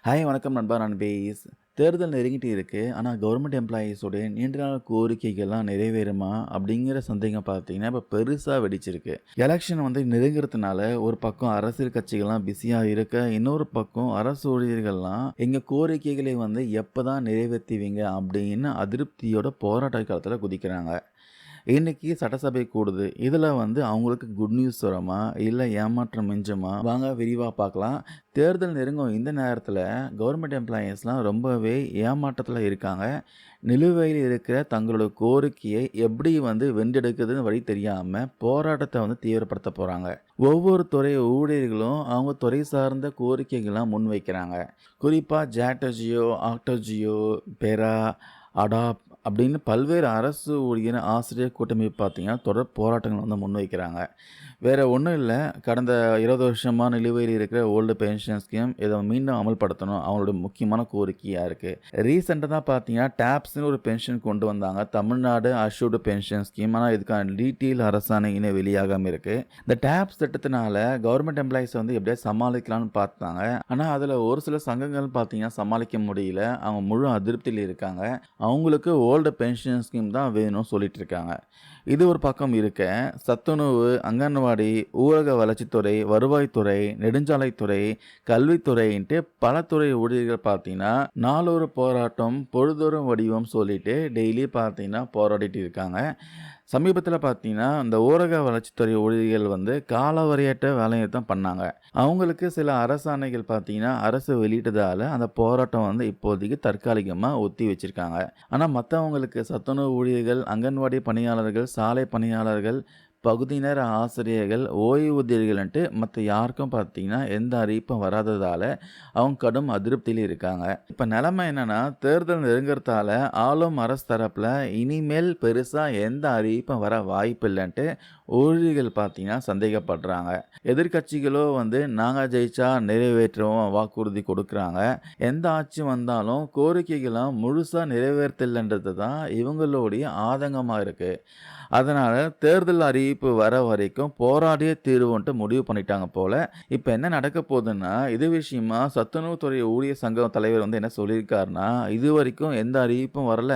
Hi வணக்கம் நண்பா நண்பேஸ். தேர்தல் நெருங்கிட்டு இருக்கு. ஆனா கவர்மெண்ட் எம்ப்ளாயீஸோட நீண்ட நாள் கோரிக்கைகள்லாம் நிறைவேறுமா? அப்படிங்கிற சந்தேகம் பார்த்தீங்கன்னா, இப்ப பெருசா வெடிச்சிருக்கு. எலக்ஷன் நெருங்குறதுனால ஒரு பக்கம் அரசியல் கட்சிகள்லாம் பிஸியா இருக்க, இன்னொரு பக்கம் அரசு ஊழியர்கள்லாம் எங்க கோரிக்கைகளை எப்பதான் நிறைவேத்துவீங்க? அப்படின்னு அதிருப்தியோட போராட்ட காலத்துல குதிக்கிறாங்க. இன்னைக்கு சட்டசபை கூடுது. இதுல அவங்களுக்கு குட் நியூஸ் வருமா? இல்ல ஏமாற்றம் மிஞ்சுமா? வாங்க விரிவா பார்க்கலாம். தேர்தல் நெருங்கும் இந்த நேரத்துல கவர்மெண்ட் எம்ப்ளாயீஸ்லாம் ரொம்பவே ஏமாற்றத்துல இருக்காங்க. நிலுவையில் இருக்கிற தங்களோட கோரிக்கையை எப்படி வென்றெடுக்குதுன்னு வழி தெரியாம போராட்டத்த தீவிரப்படுத்த போறாங்க. ஒவ்வொரு துறை ஊழியர்களும் அவங்க துறை சார்ந்த கோரிக்கைகள்லாம் முன்வைக்கிறாங்க. குறிப்பா ஜாக்டோஜியோ, ஆக்டோஜியோ, பெரா, அடாப் அப்படின்னு பல்வேறு அரசு ஊழியர் ஆசிரியர் கூட்டமைப்பு பார்த்தீங்கன்னா, தொடர் போராட்டங்கள் முன்வைக்கிறாங்க. வேற ஒண்ணும் இல்ல. கடந்த 20 வருஷமா நிலுவையில் இருக்கிற ஓல்டு பென்ஷன் ஸ்கீம் இத மீண்டும் அமல்படுத்தணும். அவங்களோட முக்கியமான கோரிக்கையா இருக்கு. ரீசென்ட்டா தான் பார்த்தீங்கன்னா, டாப்ஸ்ன்னு ஒரு பென்ஷன் கொண்டு வந்தாங்க. Tamil Nadu assured pension scheme. ஆனா இதுக்கான டீட்டெயில் அரசாணை இன்னும் வெளியாகாம இருக்கு. இந்த டாப்ஸ் திட்டத்தினால கவர்மெண்ட் எம்ப்ளாயீஸ எப்படியாவது சமாளிக்கலாம்னு பார்த்தாங்க. ஆனா அதுல ஒரு சில சங்கங்கள் பார்த்தீங்கன்னா, சமாளிக்க முடியல. அவங்க முழு அதிருப்தியில இருக்காங்க. அவங்களுக்கு ஓல்டு பென்ஷன் ஸ்கீம் தான் வேணும்னு சொல்லிட்டு இருக்காங்க. இது ஒரு பக்கம் இருக்க, சத்துணவு, அங்கன்வாடி, ஊரக வளர்ச்சித்துறை, வருவாய்த்துறை, நெடுஞ்சாலைத்துறை, கல்வித்துறைன்ட்டு பல துறை ஊழியர்கள் பார்த்தீங்கன்னா, நாளொரு போராட்டம், பொழுதொரு வடிவம் சொல்லிட்டு டெய்லி பார்த்தீங்கன்னா போராடிட்டு இருக்காங்க. சமீபத்தில பார்த்தீங்கன்னா, இந்த ஊரக வளர்ச்சித்துறை ஊழியர்கள் காலவரையற்ற வேலைய தான் பண்ணாங்க. அவங்களுக்கு சில அரசாணைகள் பார்த்தீங்கன்னா, அரசு வெளியிட்டதால அந்த போராட்டம் இப்போதைக்கு தற்காலிகமா ஒத்தி வச்சிருக்காங்க. ஆனா மத்தவங்களுக்கு சத்துணவு ஊழியர்கள், அங்கன்வாடி பணியாளர்கள், சாலை பணியாளர்கள், பகுதி நேர ஆசிரியர்கள், ஓய்வூதியர்கள்ன்ட்டு மத்த யாருக்கும் பார்த்தீங்கன்னா, எந்த அறிவிப்பும் வராததால அவங்க கடும் அதிருப்தியில இருக்காங்க. இப்ப நிலைமை என்னன்னா, தேர்தல் நெருங்குறதால ஆளும் அரசு தரப்புல இனிமேல் பெருசா எந்த அறிவிப்பும் வர வாய்ப்பில்லன்ட்டு ஊழியர்கள் பார்த்தீங்கன்னா சந்தேகப்படுறாங்க. எதிர்க்கட்சிகளோ நாங்க ஜெயிச்சா நிறைவேற்றுவோம் வாக்குறுதி கொடுக்குறாங்க. எந்த ஆட்சி வந்தாலும் கோரிக்கைகள்லாம் முழுசா நிறைவேற்றலன்றது தான் இவங்களுடைய ஆதங்கமா இருக்கு. அதனால தேர்தல் அறிவிப்பு வர வரைக்கும் போராடியே தீருவோன்ட்டு முடிவு பண்ணிட்டாங்க போல. இப்ப என்ன நடக்க போகுதுன்னா, இது விஷயமா சத்துணவுத்துறை ஊழியர் சங்கம் தலைவர் என்ன சொல்லியிருக்காருன்னா, இதுவரைக்கும் எந்த அறிவிப்பும் வரல.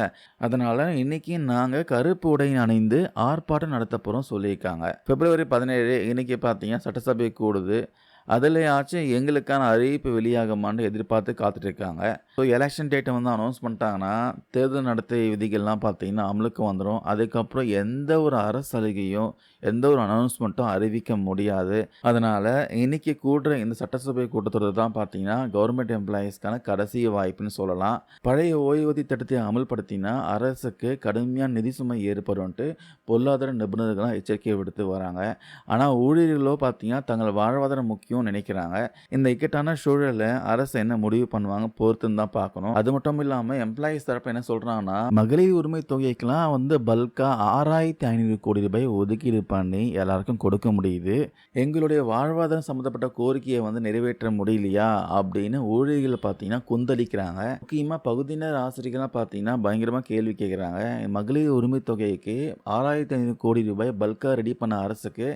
அதனால இன்னைக்கு நாங்க கருப்பு உடை அணிந்து ஆர்ப்பாட்டம் நடத்த போறோம் சொல்லியிருக்காங்க. பிப்ரவரி 17 இன்னைக்கு பார்த்தீங்கன்னா சட்டசபை கூடுது. அதுலயாச்சும் எங்களுக்கான அறிவிப்பு வெளியாகுமான்னு எதிர்பார்த்து காத்துட்டு இருக்காங்க. ஸோ எலெக்ஷன் டேட்டை அனௌன்ஸ் பண்ணிட்டாங்கன்னா, தேர்தல் நடத்தை விதிகள்லாம் பார்த்தீங்கன்னா அமலுக்கு வந்துரும். அதுக்கப்புறம் எந்த ஒரு அரசு சலுகையும், எந்த ஒரு அனௌன்ஸ்மெண்ட்டும் அறிவிக்க முடியாது. அதனால இன்னைக்கு கூடுற இந்த சட்டசபை கூட்டத்தொடர் தான் பார்த்தீங்கன்னா, கவர்மெண்ட் எம்ப்ளாயீஸ்க்கான கடைசி வாய்ப்புன்னு சொல்லலாம். பழைய ஓய்வூதிய திட்டத்தை அமல்படுத்தினா அரசுக்கு கடுமையான நிதி சுமை ஏற்படும்ன்ட்டு பொருளாதார நிபுணர்கள்லாம் எச்சரிக்கை விடுத்து வராங்க. ஆனா ஊழியர்களோ பார்த்தீங்கன்னா, தங்கள் வாழ்வாதாரம் முக்கியம்னு நினைக்கிறாங்க. இந்த இக்கட்டான சூழல்ல அரசு என்ன முடிவு பண்ணுவாங்க பொறுத்துன்னு தான் பார்க்கணும். அது மட்டும் இல்லாம எம்ப்ளாயீஸ் தரப்பு என்ன சொல்றாங்கன்னா, மகளிர் உரிமை தொகைக்கெல்லாம் பல்கா 6,500 கோடி ரூபாய் ஒதுக்கீடு பண்ணி எல்லாருக்கும் கொடுக்க முடியுது. எங்களுடைய வாழ்வாதாரம் சம்பந்தப்பட்ட கோரிக்கையை நிறைவேற்ற முடியலையா அப்படின்னு ஊழியர்கள் பார்த்தீங்கன்னா கொந்தளிக்கிறாங்க. முக்கியமா பகுதியினர் ஆசிரியர்கள்லாம் பார்த்தீங்கன்னா பயங்கரமா கேள்வி கேட்குறாங்க. மகளிர் உரிமை தொகைக்கு 6,500 கோடி ரூபாய் பல்கா ரெடி பண்ண அரசுக்கு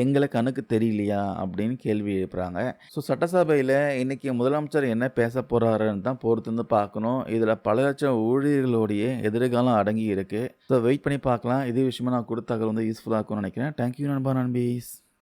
எங்களை கணக்கு தெரியலையா அப்படின்னு கேள்வி எழுப்புறாங்க. ஸோ சட்டசபையில் இன்னைக்கு முதலமைச்சர் என்ன பேச போறாருன்னு தான் பொறுத்து பார்க்கணும். இதில் பல லட்சம் ஊழியர்களுடைய எதிர்காலம் அடங்கி இருக்கு. ஸோ வெயிட் பண்ணி பார்க்கலாம். இதே விஷயமா நான் கொடுத்த தகவல் யூஸ்ஃபுல்லாக இருக்கும்னு நினைக்கிறேன். தேங்க்யூ நண்பா நண்பீஸ்.